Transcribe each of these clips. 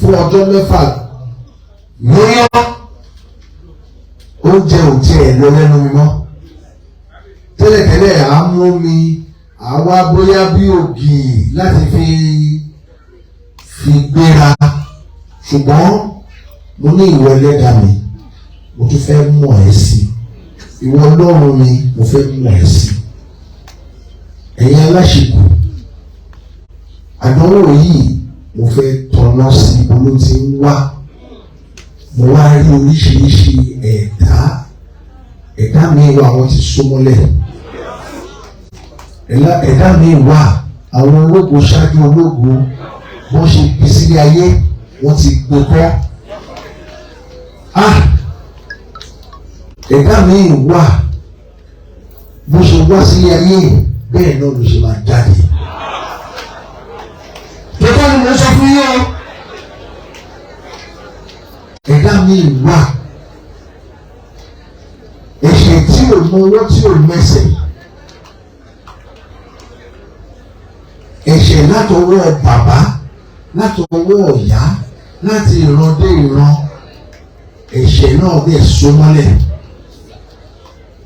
fún ọjọ́ 6 yóyọ́ oúnjẹ ò tiẹ̀ lọ lẹ́nu mi mọ́. Tẹ́lẹ̀tẹ́lẹ̀ à ń mú mi àwa bóyá bí ògì láti fi gbéra, ṣùgbọ́n mo ní ìwọ Ẹlẹ́dàá mi, mo tún fẹ́ mọ̀ ẹ́ sí, ìwọ Ọlọ́run mi, mo fẹ́ mọ̀ ẹ́ sí. Ẹ̀yin aláṣekù, àdánwò yìí mo fẹ́ tọ̀nà sí ibo ló ti ń wá. Mo wá rí oríṣiríṣi ẹ̀dá mi wà, wọ́n ti so mọ́lẹ̀. Ẹ̀dá mi wà, àwọn ológo ṣáájú ológo wọ́n ṣe bí sílé ayé, wọ́n ti gbé kọ́. Ẹ̀dá mi wà, bó ṣe wá sílé ayé bẹ́ẹ̀ náà ló ṣe máa jáde. Tọ́tọ́ ni mo sọ fún yín o. Ẹ̀dá mi wà, ẹ̀ṣẹ̀ tí ò mọ ọwọ́ tí ò mẹsẹ̀, ẹ̀ṣẹ̀ látọwọ́ bàbá, látọwọ́ ìyá, láti ìran dé ìran, ẹ̀ṣẹ̀ náà bẹ̀ so mọ́lẹ̀.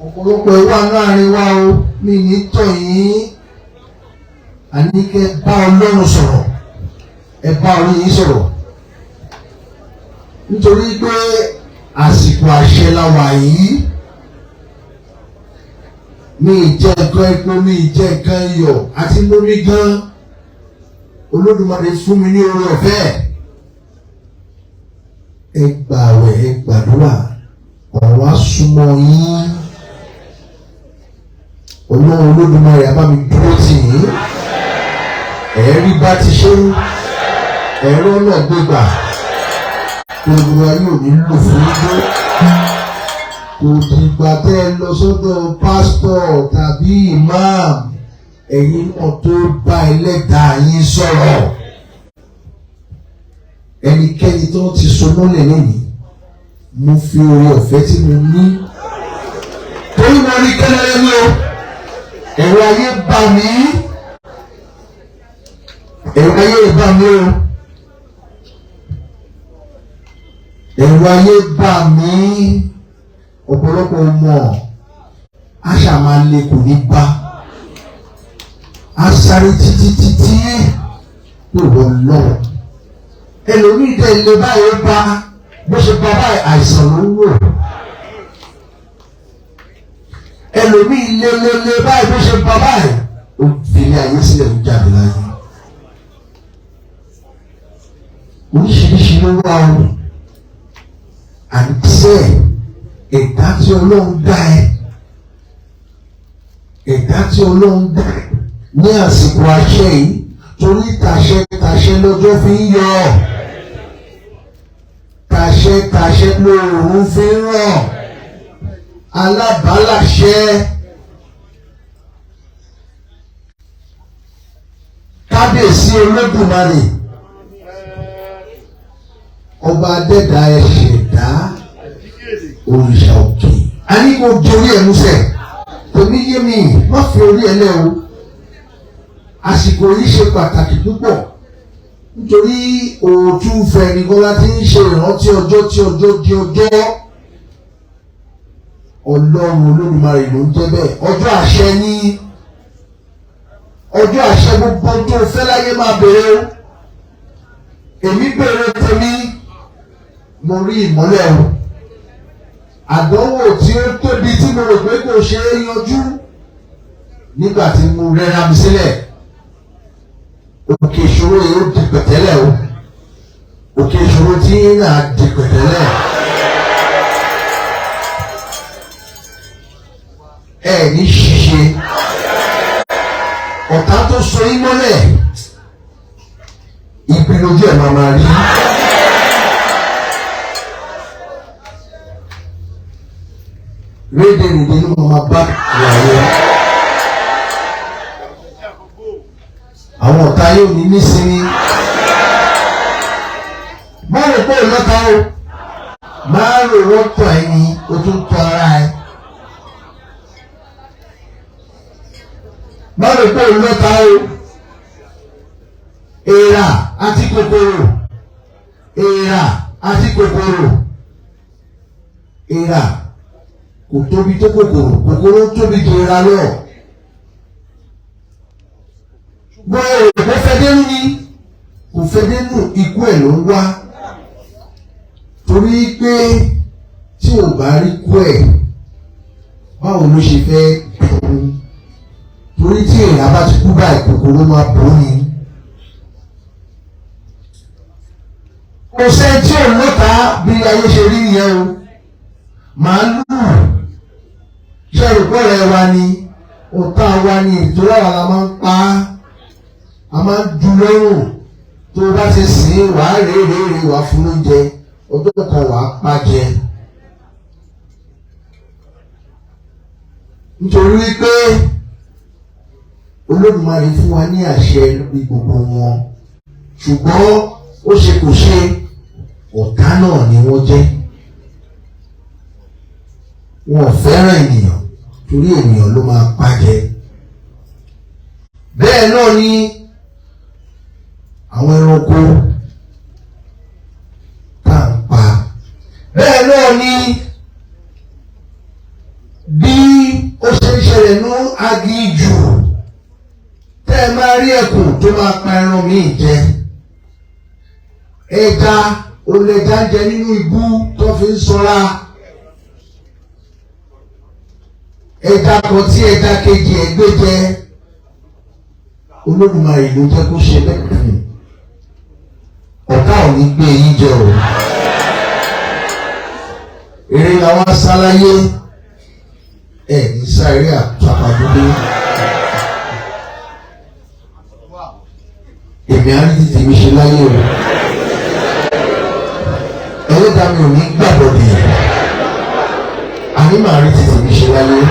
Ọ̀pọ̀lọpọ̀ ẹ̀wà láàrin wa o, mi ní tọ̀ yín, àní kẹ́ bá Ọlọ́run sọ̀rọ̀, ẹ bá orí yín sọ̀rọ̀, nítorí pé àsìkò àṣẹ la wà yìí. Mi jẹ́ nǹkan epo, mi jẹ́ nǹkan iyọ̀ àti lórí gan. Olódùmarè fún mi ní oore ọ̀fẹ́. Ẹ gbààwẹ̀, ẹ gbàdúrà, ọ̀rọ̀ á súnmọ́ yín. Ọlọ́run Olódùmarè á bá mi dúró tì yín. Ẹ̀rí bá ti ṣe, ẹ̀rọ náà gbégbà. Gbogbo ayé ò ní lò fún igbó. Kò dìgbà tẹ́ ẹ lọ sọ́dọ̀ pásítọ̀ tàbí ìmáàmù, ẹ̀yin náà tó bá Ẹlẹ́dàá yín sọ̀rọ̀. Ẹnikẹ́ni tó ti so mọ́lẹ̀ lẹ́yìn, mo fi oore ọ̀fẹ́ tí mo ní. Torí mo rí kẹ́lẹ́rẹ́ ní o, ẹ̀rọ ayé bá mi, ẹ̀rọ ayé bá mi o, ẹ̀rọ ayé bá mi. Ọ̀pọ̀lọpọ̀ mọ̀ àṣà máa lè kò ní bá a sáré títí tó wọ́n lọ́wọ́. Ẹlòmíì dẹ̀ lè báyìí bá bó ṣe bá báyìí àìsàn ló ń wò. Ẹlòmíì lè báyìí bó ṣe bá báyìí ó fi ilé ayé sílẹ̀ ń jáde láyé. Oríṣiríṣi ló wà o, àdìsẹ́ ẹ̀dá tí Ọlọ́run dá ẹ̀dá tí Ọlọ́run dá ní àsìkò àṣẹ yìí, torí tàṣẹ lọ́jọ́ fi ń yọ, tàṣẹ lóòrùn fi ń ràn, alábàálàṣẹ. Kábíyèsí Olódùmarè, ọba adẹ́dá ẹ̀ṣẹ̀dá òrìṣà òkè. A ní kó jorí ẹ̀ músẹ̀, tèmi yé mi, má fi orí ẹ lẹ́ o. Àsìkò yìí ṣe pàtàkì púpọ̀, nítorí òòtún fẹ́ nìkan láti ń ṣe ìrántí ọjọ́ tí ọjọ́ di ọjọ́. Ọlọ́run Olódùmarè ló ń jẹ́ bẹ́ẹ̀. Ọjọ́ àṣẹ ní ọjọ́ àṣẹ, gbogbo tó fẹ́ láyé máa bèrè o. Èmi bèrè tèmi, mo rí ìmọ́lẹ̀ o. Àdánwò tí ó tóbi tí mo rò pé kò ṣe é yanjú, nígbà tí mo rẹ́ra mi sílẹ̀, òkè ìṣòro yìí ó di pẹ̀tẹ́lẹ̀ o. Òkè ìṣòro tí náà di pẹ̀tẹ́lẹ̀. Ẹ ní ṣíṣe, ọ̀tá tó so yín mọ́lẹ̀, ibi lójú ẹ̀ máa rí. Rédèrèdè ló máa bá ìyàwó. Àwọn ọ̀tá yóò ní nísìnyí. Má rò pé ìlọ́ta o, má rò wọ́n tọ̀ ẹni, o tún tọ́ ara ẹ. Má rò pé ìlọ́ta o, èèrà àti kòkòrò èèrà àti kòkòrò. Èèrà kò tóbi tó kòkòrò, kòkòrò tóbi ju èèrà lọ. Gbọ́ èrò kò fẹ́ dénú ni, kò fẹ́ dénú, ikú ẹ̀ ló ń wá. Torí pé tí ò bá rí kú ẹ̀, báwo ló ṣe fẹ́ dùn? Torí tí èèrà bá ti kú báyìí, kòkòrò máa bò ní. Kò sẹ́ni tí ò lọ́ta bí ayé ṣe rí nìyẹn o. Màálù ṣe ìrùkọ́rẹ́ wa ni, ọ̀tá wa ni, ìtura wa la máa ń pa á, a máa ń dùn lọ́rùn. Tó o bá ti sìn wàá rèé wàá fún lóúnjẹ, ọjọ́ kan wàá pa jẹ. Nítorí wípé Olódùmarè fún wa ní àṣẹ lórí gbogbo wọn, ṣùgbọ́n ó ṣe kò ṣe, ọ̀tá náà ni wọ́n jẹ́. Wọn ò fẹ́ràn ènìyàn torí ènìyàn ló máa pàjẹ́. Bẹ́ẹ̀ náà ni àwọn ẹranko tá à ń pa. Bẹ́ẹ̀ náà ni bí ó ṣe ń ṣẹlẹ̀ ní aginjù, tẹ́ ẹ máa rí ẹkùn tó máa pa ẹran míì jẹ. Ẹja olẹja ń jẹ nínú ibú tó fi ń ṣọ́ra. Ẹja kan tí ẹja kejì ẹ̀ gbé jẹ, Olódùmarè ló jẹ́ kó ṣe bẹ́ẹ̀ fún un. Ọ̀tá ò ní gbé yín jẹ o. Eré làwọn aṣáláyé ẹ̀ ní sáré àtàkàdúgbò. Èmi á rí títí mi ṣe láyé o. Ẹlẹ́dàá mi ò ní gbàgbọ́ bí i. Àní màá rí títí mi ṣe láyé.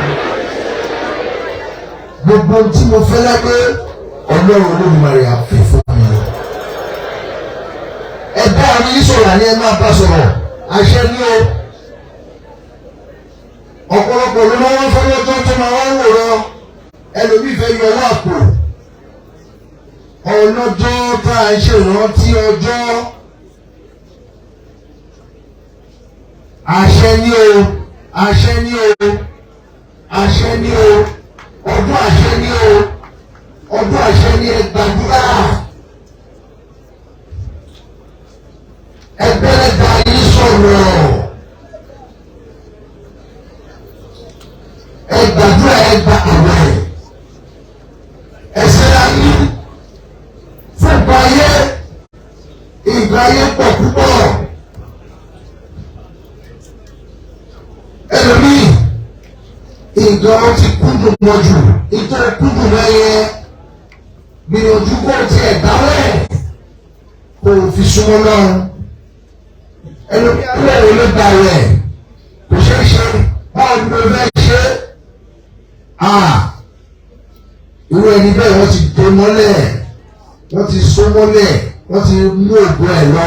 Gbogbo tí mo fẹ́ lágbé Ọlọ́run Olódùmarè á fi fún mi. Ẹ bá mi yí sọ̀rọ̀ àní ẹ máa bá sọ̀rọ̀. Àṣẹ ní o. Ọ̀pọ̀lọpọ̀ ló máa ń fọwọ́ tó máa wá ń wòran. Ẹlòmíì fẹ́ yọ owó àpò. Ọlọ́jọ́ tá a ṣe ìrántí ọjọ́. Àṣẹ ní o. Àṣẹ ní o. Àṣẹ ní o. Ọdún àṣẹ ní o. Ọdún àṣẹ ní ẹ gbàdúrà. Ẹgbẹ́lẹ́gbà yìí sọ̀rọ̀. Ẹ gbàdúrà, ẹ gba àwẹ̀. Ẹsẹ̀ láyé fún ìgbà ayé. Ìgbà ayé pọ̀ púpọ̀. Ẹlòmíì ìgbà wọn ti kúndùn mọ́ jù. Ìjọ kúndùn lẹ́yẹ. Gbìyànjú kó tiẹ̀ dáwẹ̀ kó fi súnmọ́ lọ́run. Ẹlòmíì alẹ́ rẹ̀ ló gbà rẹ̀ kò ṣeé ṣe. Báwo ni mo fẹ́ ṣe? Irú ẹni bẹ́ẹ̀ wọ́n ti dé mọ́lẹ̀, wọ́n ti so mọ́lẹ̀, wọ́n ti mú ògùn ẹ̀ lọ.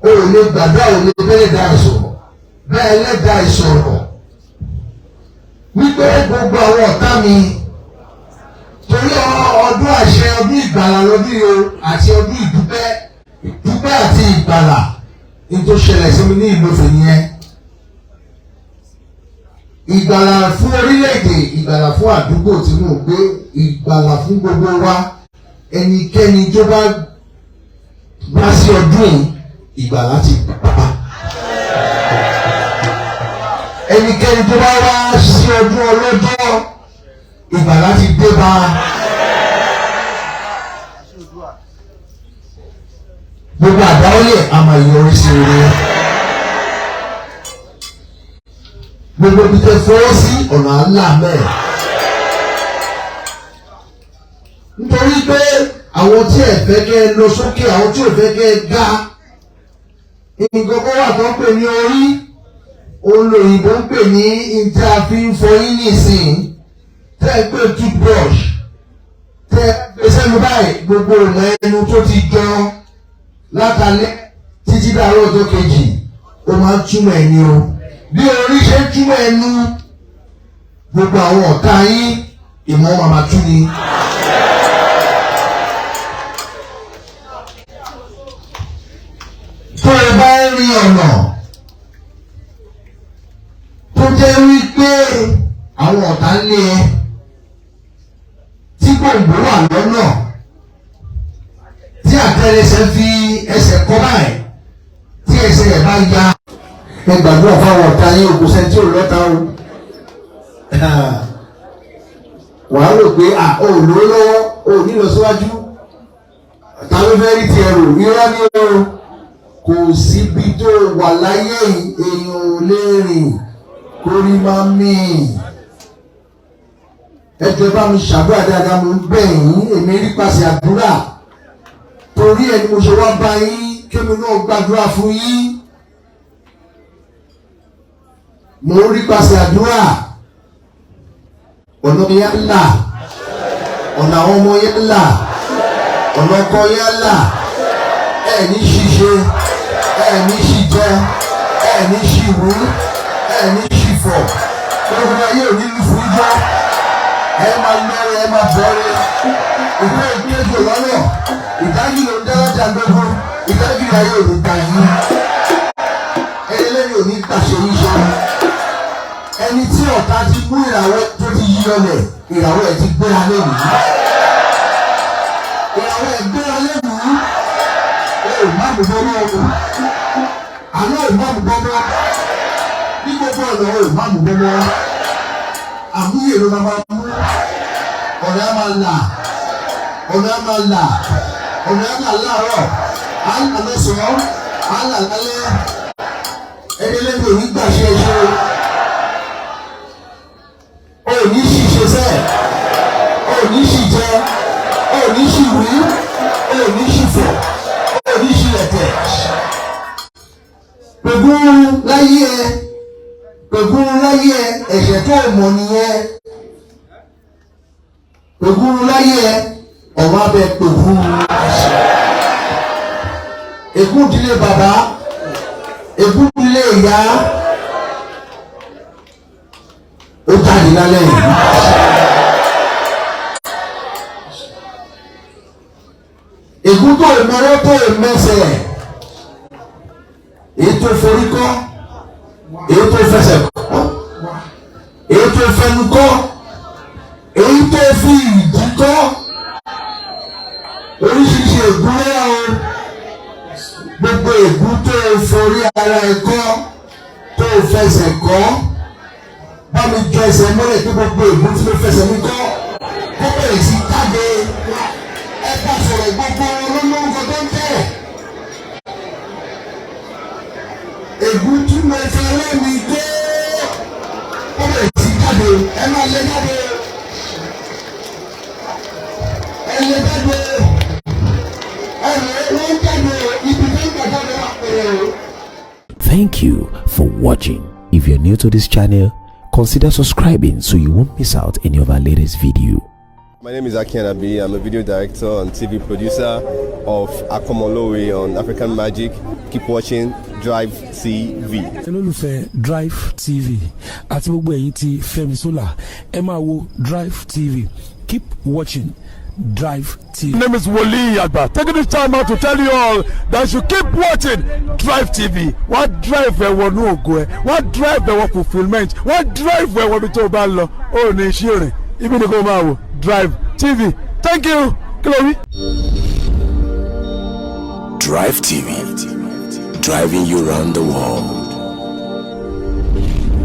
O ò lè gbàdúrà, ò lè bẹ́ẹ̀ dá ìsọ̀rọ̀, bẹ́ẹ̀ lẹ́dà ìsọ̀rọ̀. Wípé gbogbo àwọn ọ̀tá mi, torí ọdún àṣẹ, ọdún ìgbàlà lọ́dún yìí o, àti ọdún ìdúpẹ́ àti ìgbàlà ní tó ṣẹlẹ̀ sí mi ní ìlú Ifẹ̀ nìyẹn. Ìgbàlà fún orílẹ̀-èdè, ìgbàlà fún àdúgbò tí mò ń gbé, ìgbàlà fún gbogbo wa. Ẹnikẹ́ni tó bá wá sí ọdún yìí, ìgbàlà ti bá. Ẹnikẹ́ni tó bá wá sí ọdún ọlọ́jọ́, ìgbàlà ti dé bá. Gbogbo àdáwọ́lé àmà ìyọrí sí rere. Gbogbo ibi tẹ́ fọwọ́ sí ọ̀nà àlá mẹ́ẹ̀. Nítorí pé àwọn tí ẹ fẹ́ kẹ́ lọ sókè, àwọn tí ò fẹ́ kẹ́ ga, nǹkan kan wà tó ń pè ní orí, olóyìnbó ń pè ní interfífọyín nìsín, tẹ́ ẹ pé toothbrush, tẹ́ ẹ pé sẹ́nu báyìí, gbogbo ọ̀nà ẹnu tó ti jọ látàlẹ́ títí dàárọ̀ ọjọ́ kejì, ó máa ń túmọ̀ ẹni o. Bí orí ṣe ń túmọ̀ ẹnu, gbogbo àwọn ọ̀tá yín ìmọ̀ màmá tú ni. wá rí ọ̀nà tó jẹ́ wípé àwọn ọ̀tá ń lé ẹ tí gbòǹgbò wà lọ́nà tí àtẹlẹsẹ̀ fi ẹsẹ̀ kọ́ báyìí tí ẹsẹ̀ rẹ̀ bá ya ẹ gbàdúrà fáwọn ọ̀tá yín òkú sẹ́ńtì òlọ́ta o wàá rò pé ò lówó lọ́wọ́ ò nílò síwájú ta ló fẹ́ rí tiẹ̀ rò irọ́ ní o kò síbi tó wà láyé èèyàn ò lè rìn kórí máa mì ẹjọ́ bá mi ṣàdúrà dáadáa mo ń bẹ̀ yín èmi rí pàṣẹ àdúrà torí ẹni mo ṣe wá bá yín kémi náà gbàdúrà fún yín mo rí pàṣẹ àdúrà ọ̀nà yẹn là ọ̀nà àwọn ọmọ yẹn là ọ̀nà ọkọ yẹn là ẹ̀ ní ṣiṣẹ́ ẹ̀ ní ṣìjẹ ẹ̀ ní ṣìwú ẹ̀ ní ṣìfọ̀ gbogbo ayé ò ní lù fún ijọ́ ẹ máa lọ́rọ̀ ẹ máa bọ̀rẹ̀ ìgbẹ́ ìgbẹ́jọ lọ́nà ìdájú ló ń dáradà gbogbo ìdájú ayé ò ní ta yín ẹlẹ́ni ò ní tàṣẹ yíṣẹ́ ẹni tí ọ̀tá ti mú ìràwọ̀ tó ti yí ọlẹ̀ ìràwọ̀ ẹ̀ ti gbéra lẹ́nu ìràwọ̀ ẹ̀ gbéra lẹ́nu ẹ̀ má mú bọ́mọ́ ọmọ àná ẹ̀ má mú bọ́mọ́ ní gbogbo ọ̀nà ẹ̀ má mú bọ́mọ́ àmúyè ló máa mú ọ̀nà á máa là ọ̀nà á máa là ọ̀nà á là láàárọ̀ á là lọ́sàn-án á là lálẹ́ ẹni lẹ́nu òní gbàṣẹ iṣẹ́ òní ṣiṣẹ́ sẹ́ òní ṣìjẹ òní ṣìwí òní ṣìfọ̀ òní ṣìlẹ̀tẹ̀ pẹ̀lú láyé ẹ pẹ̀gúrú láyé ẹ ẹ̀ṣẹ̀ tó mọ̀ nìyẹn pẹ̀gúrú láyé ẹ ọ̀wá bẹ pẹ̀gúrú ègún ìdílé bàbá ègún ìdílé ìyá ó jáde lálẹ́ yìí. ègún tó ìmọ̀ràn tó ìmẹsẹ̀ èyí tó forí kọ́ èyí tó fẹsẹ̀ kọ́ èyí tó fẹnu kọ́ èyí tó fi ìdí kọ́ oríṣiríṣi ègún lẹ́yà o gbogbo ègún tó forí ara ẹ̀ kọ́ tó fẹsẹ̀ kọ́ bá mi jọ ẹsẹ̀ mọ́lẹ̀ tó gbogbo ègún tí mo fẹsẹ̀ mi kọ́ kó bẹ̀rẹ̀ sí jáde ẹ bá sọ̀rọ̀ gbogbo olólùkọ́ tó ń tẹ̀. ègún tí mo fẹ́ lẹ́mi dé ó lè ti jáde ẹ máa lé jáde ẹ lé jáde ẹ lé jáde ibi tó ń gbàjáde wà pẹ̀lú. Thank you for watching. If you're new to this channel, consider subscribing so you won't miss out any of our latest video. My name is Aki Anabi. I'm a video director and TV producer of Akomolowe on African Magic. Keep watching Drivetv. olólùfẹ́ Drivetv àti gbogbo ẹ̀yin tí Fẹ́mi Sola ẹ máa wo Drivetv. Keep watching Drivetv. My name is Wole Agba. Taking this time out to tell you all that you keep watching Drivetv. What drive ẹ̀wọ̀ ní ògo ẹ̀? What drive ẹ̀wọ̀ fulfilment? What drive ẹ̀wọ̀ bí tó o bá lọ? Ó ní iṣẹ́ rìn. Ibi ni kò máa wò Drivetv. Thank you. Chloe. Drivetv, driving you around the world.